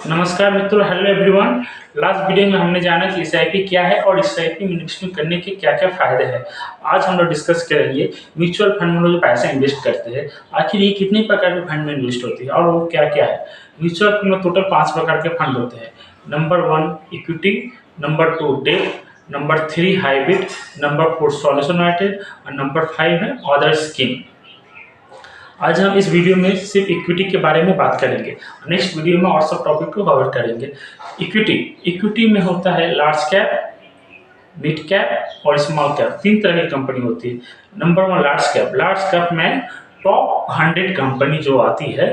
नमस्कार मित्रों, hello everyone. Last video में हमने जाना कि एसआईपी क्या है और एसआईपी में इन्वेस्टमेंट करने के क्या क्या फायदे हैं। आज हम लोग डिस्कस करेंगे म्यूचुअल फंड में लोग जो पैसा इन्वेस्ट करते हैं, आखिर ये कितने प्रकार के फंड में इन्वेस्ट होती है और वो क्या क्या है। म्यूचुअल फंड में टोटल 5 प्रकार के फंड होते हैं। Number 1 equity, number 2 debt, number 3 hybrid, number 4 solution united और नंबर 5 है अदर स्कीम। आज हम इस वीडियो में सिर्फ इक्विटी के बारे में बात करेंगे। नेक्स्ट वीडियो में और सब टॉपिक को कवर करेंगे। इक्विटी में होता है लार्ज कैप, मिड कैप और स्मॉल कैप। 3 तरह की कंपनी होती है। नंबर 1 लार्ज कैप में टॉप 100 कंपनी जो आती है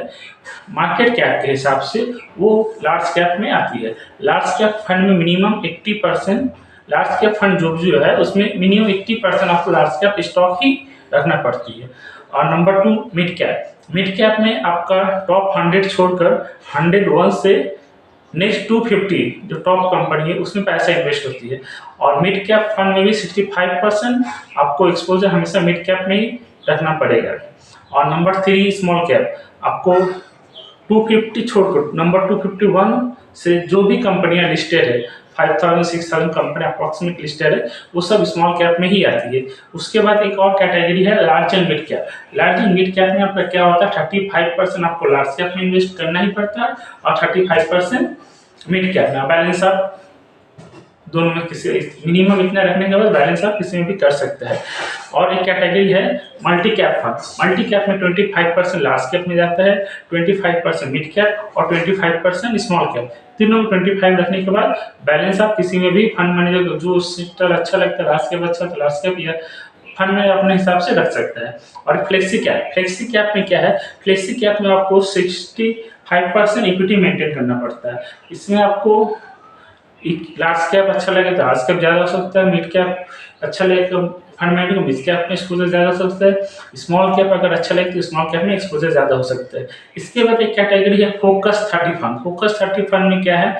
मार्केट कैप के हिसाब से, वो लार्ज कैप में आती है। लार्ज कैप फंड में मिनिमम 80%, लार्ज कैप फंड जो है उसमें मिनिमम 80% आपको लार्ज कैप स्टॉक ही रखना पड़ती है। और नंबर 2 मिड कैप में आपका टॉप 100 छोड़कर 101 से नेक्स्ट 250 जो टॉप कंपनी है उसमें पैसा इन्वेस्ट होती है। और मिड कैप फंड में भी 65% आपको एक्सपोजर हमेशा मिड कैप में ही रखना पड़ेगा। और नंबर 3 स्मॉल कैप, आपको 250 छोड़कर नंबर 251 से जो भी कंपनियां लिस्टेड है, 5000 6000 कंपनी अप्रॉक्सीमेट लिस्टेड है, वो सब स्मॉल कैप में ही आती है। उसके बाद एक और कैटेगरी है large and mid cap. Large and mid cap में आपका क्या होता है, 35% आपको लार्ज कैप में इन्वेस्ट करना ही पड़ता है और 35% मिड कैप में। बैलेंस आप दोनों में किसी मिनिमम इतना रखने के बाद बैलेंस आप किसी में भी कर सकते हैं। और एक कैटेगरी है multi cap fund. Multi cap में 25% लार्ज कैप में जाता है, 25% मिड कैप और 25% स्मॉल कैप। तीनों में 25 रखने के बाद बैलेंस आप किसी में भी फंड मैनेजर को जो सेक्टर अच्छा लगता है, लार्ज कैप अच्छा तो लार्ज कैप या फंड में अपने हिसाब से रख सकता है। और फ्लेक्सी कैप में क्या है, फ्लेक्सी कैप में आपको 65% इक्विटी मेंटेन करना पड़ता है। इसमें आपको लार्ज कैप अच्छा लगे तो लार्ज कैप ज़्यादा हो सकता है, मिड कैप अच्छा लगे तो फंड मैनेजर को मिड कैप में एक्सपोजर ज़्यादा हो सकता है, स्मॉल कैप अगर अच्छा लगे तो स्मॉल कैप में एक्सपोजर ज़्यादा हो सकता है। इसके बाद एक कैटेगरी है फोकस 30 फंड। फोकस 30 फंड में क्या है,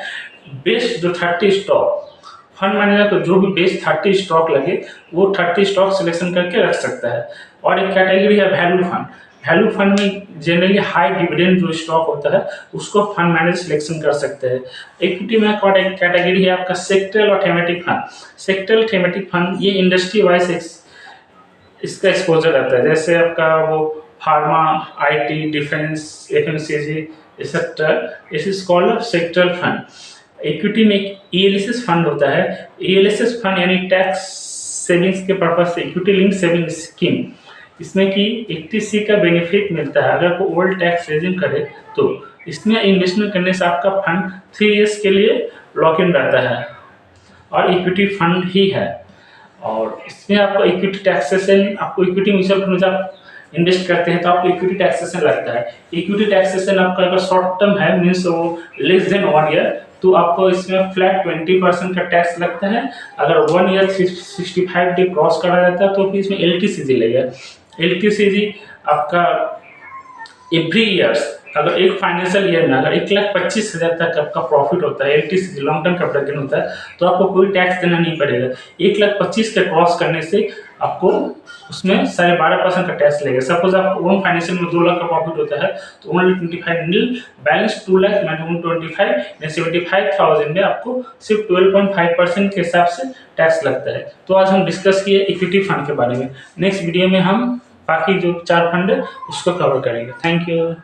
बेस्ट जो 30 स्टॉक फंड मैनेजर को जो भी बेस्ट 30 स्टॉक लगे वो 30 स्टॉक सिलेक्शन करके रख सकता है। और एक कैटेगरी है वैल्यू फंड। वैल्यू फंड में जनरली हाई डिविडेंड जो स्टॉक होता है उसको फंड मैनेजर सिलेक्शन कर सकते हैं। इक्विटी में एक कैटेगरी है आपका सेक्टरल और thematic fund. Sectoral thematic fund ये इंडस्ट्री वाइज इसका एक्सपोजर रहता है, जैसे आपका वो pharma, IT, defence, FMCG etcetera. This is called sectoral fund. Equity में एक ईएलएसएस फंड होता है। ईएलएसएस फंड यानी टैक्स सेविंग्स के पर्पज से इक्विटी लिंक सेविंग स्कीम। इसमें कि 80C का बेनिफिट मिलता है अगर कोई ओल्ड टैक्स रेजिम करे तो। इसमें इन्वेस्टमेंट करने से आपका फंड 3 इयर्स के लिए लॉक इन रहता है और इक्विटी फंड ही है। और इसमें आपको इक्विटी टैक्सेशन, आपको इक्विटी म्यूचुअल फंड में जब इन्वेस्ट करते हैं तो आपको इक्विटी टैक्सेशन लगता है। इक्विटी टैक्सेशन आपका अगर शॉर्ट टर्म है मीन्स वो लेस देन 1 ईयर, तो आपको इसमें फ्लैट 20% का टैक्स लगता है। अगर 1 ईयर 65 डे क्रॉस करा जाता है तो फिर इसमें एलटीसीजी लगेगा। एलटीसीजी आपका एवरी ईयर्स अगर एक फाइनेंशियल ईयर में अगर 1,25,000 तक आपका प्रॉफिट होता है, LTCG long term capital gain होता है, तो आपको कोई टैक्स देना नहीं पड़ेगा। 1,25,000 के क्रॉस करने से आपको उसमें 12.5% का टैक्स लगेगा। सपोज आपको वन फाइनेंशियल में 2 लाख का प्रॉफिट होता है तो 1,25,000 बैलेंस 2 लाख 125 75,000 में आपको सिर्फ 12.5% के हिसाब से टैक्स लगता है। तो आज हम डिस्कस किए इक्विटी फंड के बारे में। नेक्स्ट वीडियो में हम बाकी जो 4 फंड है उसको कवर करेंगे। Thank you.